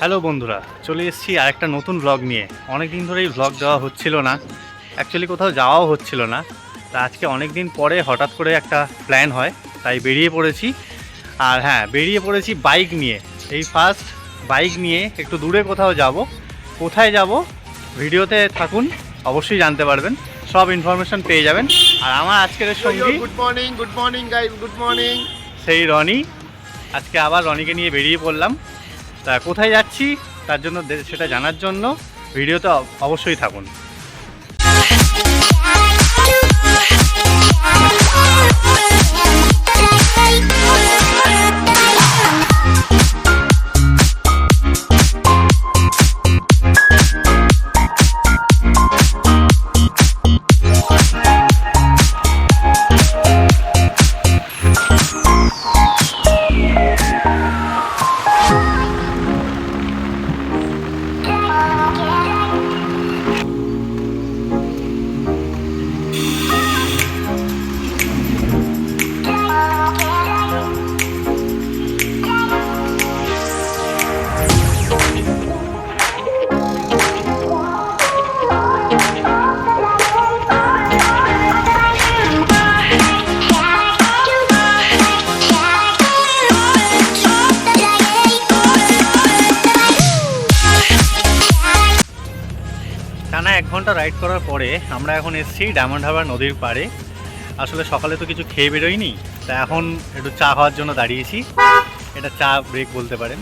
Hello বন্ধুরা, চলে এসেছি আরেকটা নতুন ব্লগ নিয়ে। অনেক দিন ধরেই ব্লগ দেওয়া হচ্ছিল না, অ্যাকচুয়ালি কোথাও যাওয়াও হচ্ছিল না। তা আজকে অনেক দিন পরে হঠাৎ করে একটা প্ল্যান হয়, তাই বেরিয়ে পড়েছি। আর হ্যাঁ, বেরিয়ে পড়েছি বাইক নিয়ে। এই ফার্স্ট বাইক নিয়ে একটু দূরে কোথাও যাব। কোথায় যাব ভিডিওতে থাকুন, অবশ্যই জানতে পারবেন, সব ইনফরমেশন পেয়ে যাবেন। আর আমার আজকের সঙ্গী good morning guys, good morning. সেই রনি। আজকে আবার রনিকে নিয়ে বেরিয়ে পড়লাম। তা কোথায় যাচ্ছি তার জন্য সেটা জানার জন্য ভিডিওতে অবশ্যই থাকুন। টানা 1 ঘন্টা রাইড করার পরে আমরা এখন এসেছি ডায়মন্ড হারবার নদীর পাড়ে। আসলে সকালে তো কিছু খেয়ে বেরোইনি, তা এখন একটু চা খাওয়ার জন্য দাঁড়িয়েছি। এটা চা ব্রেক বলতে পারেন।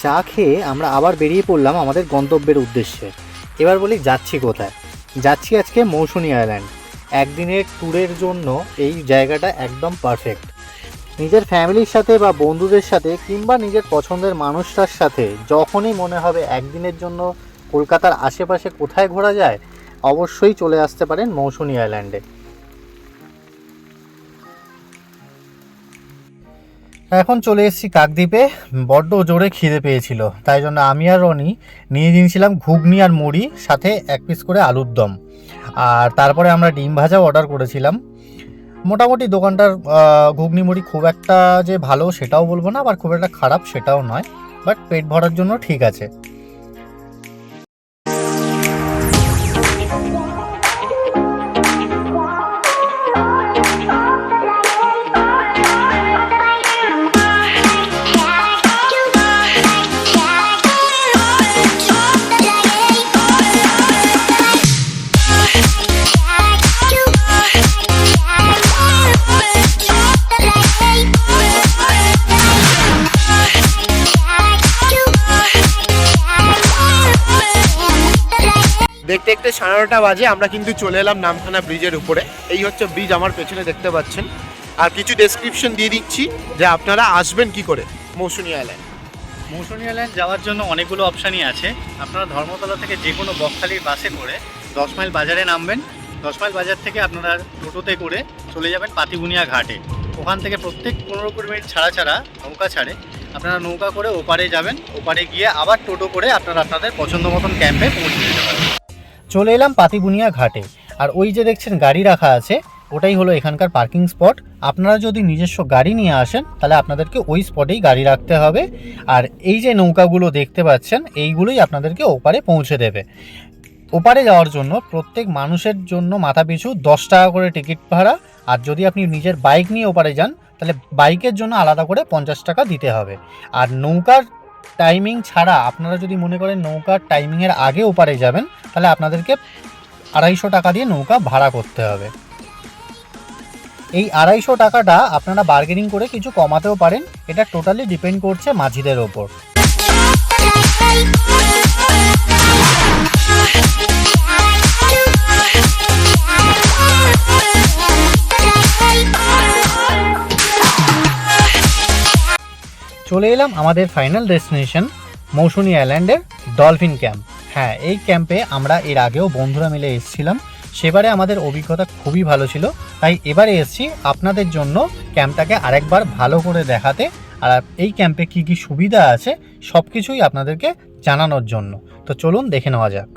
চা খেয়ে আমরা আবার বেরিয়ে পড়লাম আমাদের গন্তব্যের উদ্দেশ্যে। এবার বলি যাচ্ছি কোথায়। যাচ্ছি আজকে মৌসুনী আইল্যান্ড। একদিনের ট্যুরের জন্য এই জায়গাটা একদম পারফেক্ট। নিজের ফ্যামিলির সাথে বা বন্ধুদের সাথে কিংবা নিজের পছন্দের মানুষটার সাথে যখনই মনে হবে একদিনের জন্য কলকাতার আশেপাশে কোথায় ঘোরা যায়, অবশ্যই চলে আসতে পারেন মৌসুনী আইল্যান্ডে। এখন চলে এসেছি কাকদ্বীপে। বড্ড জোরে খিদে পেয়েছিল, তাই জন্য আমি আর রনি নিয়ে নিয়েছিলাম ঘুগনি আর মুড়ি, সাথে 1 পিস করে আলুর দম। আর তারপরে আমরা ডিম ভাজা অর্ডার করেছিলাম। মোটামুটি দোকানটার ঘুগনি মুড়ি খুব একটা যে ভালো সেটাও বলবো না, আবার খুব একটা খারাপ সেটাও নয়, বাট পেট ভরার জন্য ঠিক আছে। দেখতে দেখতে 9:30 বাজে, আমরা কিন্তু চলে এলাম নামখানা ব্রিজের উপরে। এই হচ্ছে ব্রিজ, আমার পেছনে দেখতে পাচ্ছেন। আর কিছু ডেসক্রিপশন দিয়ে দিচ্ছি যে আপনারা আসবেন কি করে মৌসুনী আইল্যান্ড। মৌসুনী আইল্যান্ড যাওয়ার জন্য অনেকগুলো অপশানই আছে। আপনারা ধর্মতলা থেকে যে কোনো বকখালির বাসে করে 10 মাইল বাজারে নামবেন। 10 মাইল বাজার থেকে আপনারা টোটোতে করে চলে যাবেন পাতিবুনিয়া ঘাটে। ওখান থেকে প্রত্যেক 15-20 মিনিট ছাড়া ছাড়া নৌকা ছাড়ে। আপনারা নৌকা করে ওপারে যাবেন, ওপারে গিয়ে আবার টোটো করে আপনারা আপনাদের পছন্দ মতন ক্যাম্পে পৌঁছে যেতে পারেন। চলে এলাম পাতিবুনিয়া ঘাটে। আর ওই যে দেখছেন গাড়ি রাখা আছে, ওটাই হলো এখানকার পার্কিং স্পট। আপনারা যদি নিজস্ব গাড়ি নিয়ে আসেন তাহলে আপনাদেরকে ওই স্পটেই গাড়ি রাখতে হবে। আর এই যে নৌকাগুলো দেখতে পাচ্ছেন, এইগুলোই আপনাদেরকে ওপারে পৌঁছে দেবে। ওপারে যাওয়ার জন্য প্রত্যেক মানুষের জন্য মাথাপিছু 10 টাকা করে টিকিট ভাড়া। আর যদি আপনি নিজের বাইক নিয়ে ওপারে যান তাহলে বাইকের জন্য আলাদা করে 50 টাকা দিতে হবে। আর নৌকার টাইমিং ছাড়া আপনারা যদি মনে করেন নৌকার টাইমিংয়ের আগে ওপারে যাবেন তাহলে আপনাদেরকে 250 টাকা দিয়ে নৌকা ভাড়া করতে হবে। এই 250 টাকাটা আপনারা বার্গেনিং করে কিছু কমাতেও পারেন। এটা টোটালি ডিপেন্ড করছে মাঝিদের ওপর। চলে এলাম আমাদের ফাইনাল ডেস্টিনেশন মৌসুনী আইল্যান্ডের ডলফিন ক্যাম্প। হ্যাঁ, এই ক্যাম্পে আমরা এর আগেও বন্ধুরা মিলে এসেছিলাম। সেবারে আমাদের অভিজ্ঞতা খুবই ভালো ছিল, তাই এবারে এসেছি আপনাদের জন্য ক্যাম্পটাকে আরেকবার ভালো করে দেখাতে। আর এই ক্যাম্পে কি কি সুবিধা আছে সব কিছুই আপনাদেরকে জানানোর জন্য। তো চলুন দেখে নেওয়া যাক।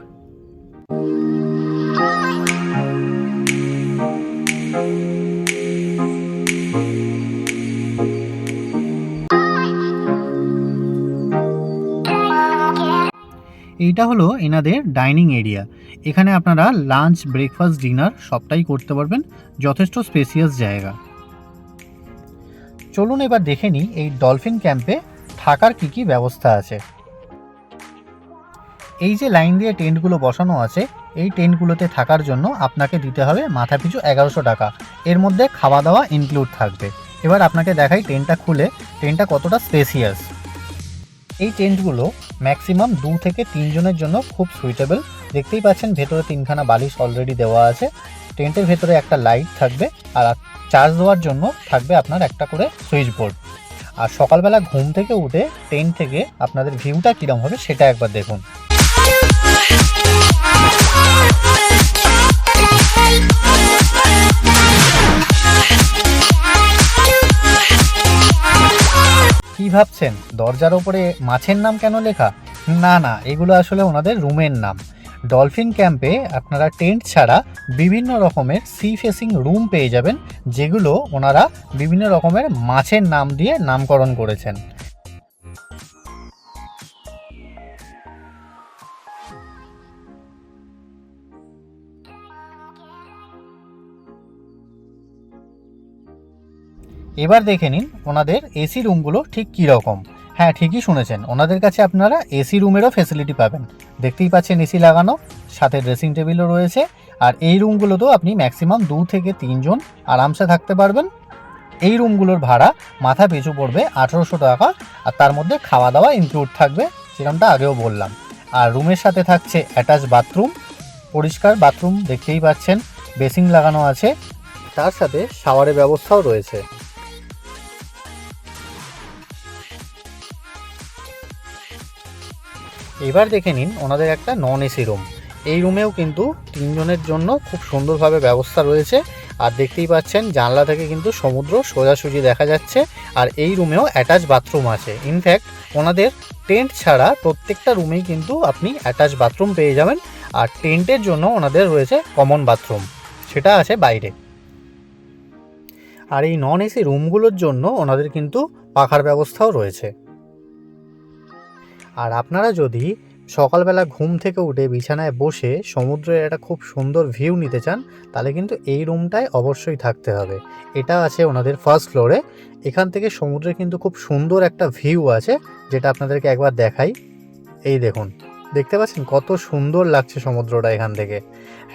এইটা হলো এনাদের ডাইনিং এরিয়া। এখানে আপনারা লাঞ্চ, ব্রেকফাস্ট, ডিনার সবটাই করতে পারবেন, যথেষ্ট স্পেসিয়াস জায়গা। চলুন এবার দেখে নিই এই ডলফিন ক্যাম্পে থাকার কি ব্যবস্থা আছে। এই যে লাইন দিয়ে টেন্টগুলো বসানো আছে, এই টেন্টগুলোতে থাকার জন্য আপনাকে দিতে হবে মাথাপিছু 1100 টাকা। এর মধ্যে খাওয়া দাওয়া ইনক্লুড থাকবে। এবার আপনাকে দেখাই টেন্টটা খুলে টেন্টটা কতটা স্পেসিয়াস। এই টেন্টগুলো ম্যাক্সিমাম 2 থেকে 3 জনের জন্য খুব সুইটেবল। দেখতেই পাচ্ছেন ভেতরে 3খানা বালিশ অলরেডি দেওয়া আছে। টেন্টের ভেতরে একটা লাইট থাকবে, আর চার্জ দেওয়ার জন্য থাকবে আপনার একটা করে সুইচ বোর্ড। আর সকালবেলা ঘুম থেকে উঠে টেন্ট থেকে আপনাদের ভিউটা কীরকম হবে সেটা একবার দেখুন। কি ভাবছেন দরজার ওপরে মাছের নাম কেন লেখা? না, এগুলো আসলে ওনাদের রুমের নাম। ডলফিন ক্যাম্পে আপনারা টেন্ট ছাড়া বিভিন্ন রকমের সি ফেসিং রুম পেয়ে যাবেন, যেগুলো ওনারা বিভিন্ন রকমের মাছের নাম দিয়ে নামকরণ করেছেন। এবার দেখে নিন ওনাদের এসি রুমগুলো ঠিক কী রকম। হ্যাঁ, ঠিকই শুনেছেন, ওনাদের কাছে আপনারা এসি রুমেরও ফেসিলিটি পাবেন। দেখতেই পাচ্ছেন এসি লাগানো, সাথে ড্রেসিং টেবিলও রয়েছে। আর এই রুমগুলোতেও আপনি ম্যাক্সিমাম 2 থেকে 3 জন আরামসে থাকতে পারবেন। এই রুমগুলোর ভাড়া মাথা পিছু পড়বে 1800 টাকা, আর তার মধ্যে খাওয়া দাওয়া ইনক্লুড থাকবে, যেরকমটা আগেও বললাম। আর রুমের সাথে থাকছে অ্যাটাচ বাথরুম, পরিষ্কার বাথরুম দেখতেই পাচ্ছেন, বেসিন লাগানো আছে, তার সাথে শাওয়ারের ব্যবস্থাও রয়েছে। এবার দেখে নিন ওনাদের একটা নন এসি রুম। এই রুমেও কিন্তু 3 জনের জন্য খুব সুন্দরভাবে ব্যবস্থা রয়েছে। আর দেখতেই পাচ্ছেন জানলা থেকে কিন্তু সমুদ্র সোজাসুজি দেখা যাচ্ছে। আর এই রুমেও অ্যাটাচ বাথরুম আছে। ইনফ্যাক্ট ওনাদের টেন্ট ছাড়া প্রত্যেকটা রুমেই কিন্তু আপনি অ্যাটাচ বাথরুম পেয়ে যাবেন। আর টেন্টের জন্য ওনাদের রয়েছে কমন বাথরুম, সেটা আছে বাইরে। আর এই নন এসি রুমগুলোর জন্য ওনাদের কিন্তু পাখার ব্যবস্থাও রয়েছে। আর আপনারা যদি সকালবেলা ঘুম থেকে উঠে বিছানায় বসে সমুদ্রের একটা খুব সুন্দর ভিউ নিতে চান, তাহলে কিন্তু এই রুমটায় অবশ্যই থাকতে হবে। এটা আছে ওনাদের ফার্স্ট ফ্লোরে। এখান থেকে সমুদ্রে কিন্তু খুব সুন্দর একটা ভিউ আছে, যেটা আপনাদেরকে একবার দেখাই। এই দেখুন, দেখতে পাচ্ছেন কত সুন্দর লাগছে সমুদ্রটা এখান থেকে।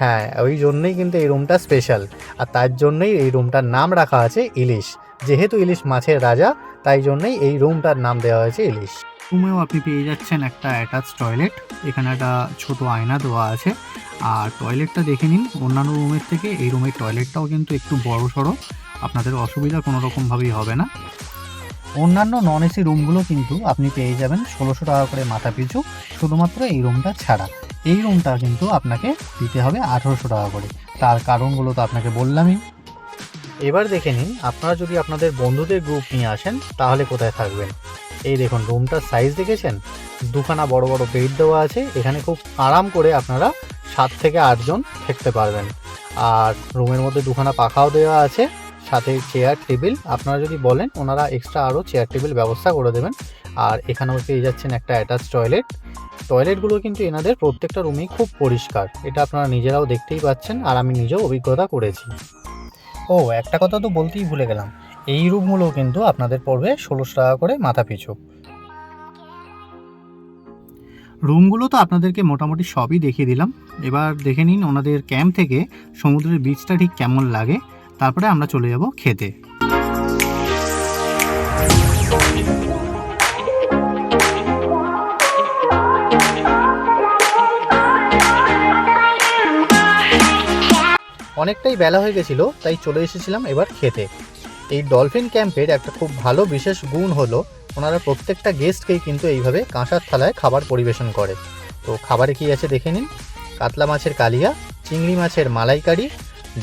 হ্যাঁ, ওই জন্যই কিন্তু এই রুমটা স্পেশাল। আর তার জন্যই এই রুমটার নাম রাখা আছে ইলিশ। যেহেতু ইলিশ মাছের রাজা, তাই জন্যই এই রুমটার নাম দেওয়া হয়েছে ইলিশ। রুমেও আপনি পেয়ে যাচ্ছেন একটা অ্যাটাচ টয়লেট। এখানে একটা ছোট আয়না দেওয়া আছে। আর টয়লেটটা দেখে নিন, অন্যান্য রুমের থেকে এই রুমের টয়লেটটাও কিন্তু একটু বড় সড়ো, আপনাদের অসুবিধা কোনো রকমভাবেই হবে না। অন্যান্য নন এসি রুমগুলো কিন্তু আপনি পেয়ে যাবেন 1600 টাকা করে মাথা পিছু, শুধুমাত্র এই রুমটা ছাড়া। এই রুমটা কিন্তু আপনাকে দিতে হবে 1800 টাকা করে। তার কারণগুলো তো আপনাকে বললামই। এবার দেখে নিন, আপনারা যদি আপনাদের বন্ধুদের গ্রুপ নিয়ে আসেন তাহলে কোথায় থাকবেন। এই দেখুন রুমটার সাইজ দেখেছেন, 2খানা বড় বড় বেড দেওয়া আছে। এখানে খুব আরাম করে আপনারা 7 থেকে 8 জন থাকতে পারবেন। আর রুমের মধ্যে 2খানা পাখাও দেওয়া আছে, সাথে চেয়ার টেবিল। আপনারা যদি বলেন ওনারা এক্সট্রা আরও চেয়ার টেবিল ব্যবস্থা করে দেবেন। আর এখানেও পেয়ে যাচ্ছেন একটা অ্যাটাচ টয়লেট। টয়লেটগুলো কিন্তু এনাদের প্রত্যেকটা রুমেই খুব পরিষ্কার, এটা আপনারা নিজেরাও দেখতেই পাচ্ছেন, আর আমি নিজেও অভিজ্ঞতা করেছি। ও, একটা কথা তো বলতেই ভুলে গেলাম, এই রুমগুলো কিন্তু আপনাদের পড়বে 1600 টাকা করে মাথা পিছু। রুমগুলো তো আপনাদেরকে মোটামুটি সবই দেখিয়ে দিলাম। এবার দেখে নিন ওনাদের ক্যাম্প থেকে সমুদ্রের বিচটা ঠিক কেমন লাগে, তারপরে আমরা চলে যাব খেতে। অনেকটাই বেলা হয়ে গেছিল, তাই চলে এসেছিলাম এবার খেতে। এই ডলফিন ক্যাম্পের একটা খুব ভালো বিশেষ গুণ হলো ওনারা প্রত্যেকটা গেস্টকেই কিন্তু এইভাবে কাঁসার থালায় খাবার পরিবেশন করে। তো খাবারে কি আছে দেখে নিন। কাতলা মাছের কালিয়া, চিংড়ি মাছের মালাইকারি,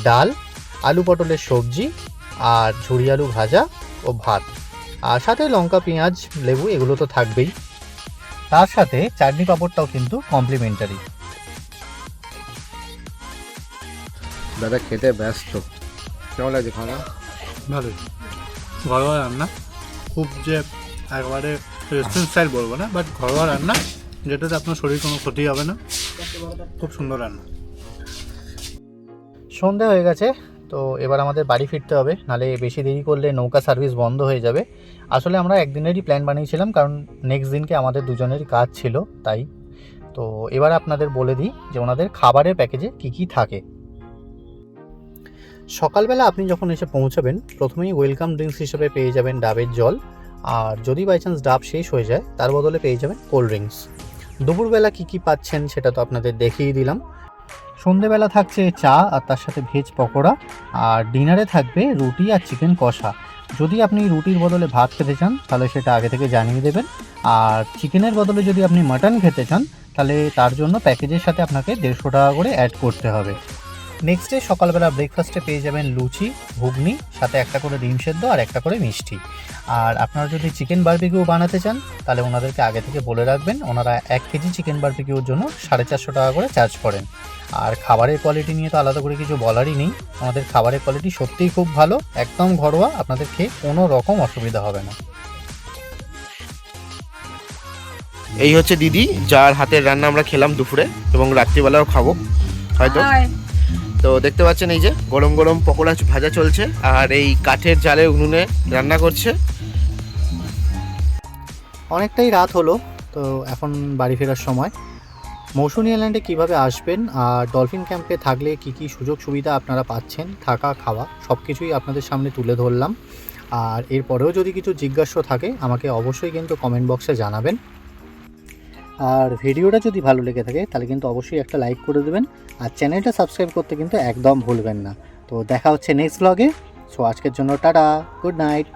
ডাল, আলু পটলের সবজি, আর ঝুরি আলু ভাজা ও ভাত। আর সাথে লঙ্কা, পেঁয়াজ, লেবু এগুলো তো থাকবেই। তার সাথে চাটনি পাঁপড়টাও কিন্তু কমপ্লিমেন্টারি। দাদা খেতে ব্যস্ত, কেমন লাগছে খাওয়া? ভালোই, ঘরোয়া রান্না, খুব যে একবারে রেস্টুরেন্ট স্টাইল বলবো না, বাট ঘরোয়া রান্না, যেটাতে আপনার শরীর কোনো ক্ষতি হবে না। খুব সুন্দর রান্না। সন্ধে হয়ে গেছে, তো এবার আমাদের বাড়ি ফিরতে হবে, নাহলে বেশি দেরি করলে নৌকা সার্ভিস বন্ধ হয়ে যাবে। আসলে আমরা একদিনেরই প্ল্যান বানিয়েছিলাম, কারণ নেক্সট দিনকে আমাদের দুজনেরই কাজ ছিল তাই। তো এবার আপনাদের বলে দিই যে ওনাদের খাবারের প্যাকেজে কি কি থাকে। সকালবেলা আপনি যখন এসে পৌঁছাবেন, প্রথমেই ওয়েলকাম ড্রিঙ্কস হিসেবে পেয়ে যাবেন ডাবের জল, আর যদি বাই চান্স ডাব শেষ হয়ে যায় তার বদলে পেয়ে যাবেন কোল্ড ড্রিঙ্কস। দুপুরবেলা কি কি পাচ্ছেন সেটা তো আপনাদের দেখিয়ে দিলাম। সন্ধেবেলা থাকছে চা আর তার সাথে ভেজ পকোড়া, আর ডিনারে থাকবে রুটি আর চিকেন কষা। যদি আপনি রুটির বদলে ভাত খেতে চান তাহলে সেটা আগে থেকে জানিয়ে দেবেন, আর চিকেনের বদলে যদি আপনি মাটন খেতে চান তাহলে তার জন্য প্যাকেজের সাথে আপনাকে 150 টাকা করে অ্যাড করতে হবে। নেক্সট ডে সকালবেলা ব্রেকফাস্টে পেয়ে যাবেন লুচি, ঘুগনি, সাথে একটা করে ডিম সেদ্ধ আর একটা করে মিষ্টি। আর আপনারা যদি চিকেন বারবিকিউ বানাতে চান তাহলে ওনাদেরকে আগে থেকে বলে রাখবেন, ওনারা 1 কেজি চিকেন বারবিকিউর জন্য 450 টাকা করে চার্জ করেন। আর খাবারের কোয়ালিটি নিয়ে তো আলাদা করে কিছু বলারই নেই, আমাদের খাবারের কোয়ালিটি সত্যিই খুব ভালো, একদম ঘরোয়া, আপনাদের খেয়ে কোনো রকম অসুবিধা হবে না। এই হচ্ছে দিদি, যার হাতের রান্না আমরা খেলাম দুপুরে এবং রাত্রিবেলাও খাবো হয়তো। তো দেখতে পাচ্ছেন এই যে গরম গরম পকোড়া ভাজা চলছে, আর এই কাঠের জালে উনুনে রান্না করছে। অনেকটাই রাত হলো, তো এখন বাড়ি ফেরার সময়। মৌসুনি আইল্যান্ডে কীভাবে আসবেন আর ডলফিন ক্যাম্পে থাকলে কি কি সুযোগ সুবিধা আপনারা পাচ্ছেন, থাকা খাওয়া সব কিছুই আপনাদের সামনে তুলে ধরলাম। আর এরপরেও যদি কিছু জিজ্ঞাসা থাকে আমাকে অবশ্যই কিন্তু কমেন্ট বক্সে জানাবেন। আর ভিডিওটা যদি ভালো লেগে থাকে তাহলে কিন্তু অবশ্যই একটা লাইক করে দেবেন, আর চ্যানেলটা সাবস্ক্রাইব করতে কিন্তু একদম ভুলবেন না। তো দেখা হচ্ছে নেক্সট ব্লগে। সো আজকের জন্য টাটা, গুড নাইট।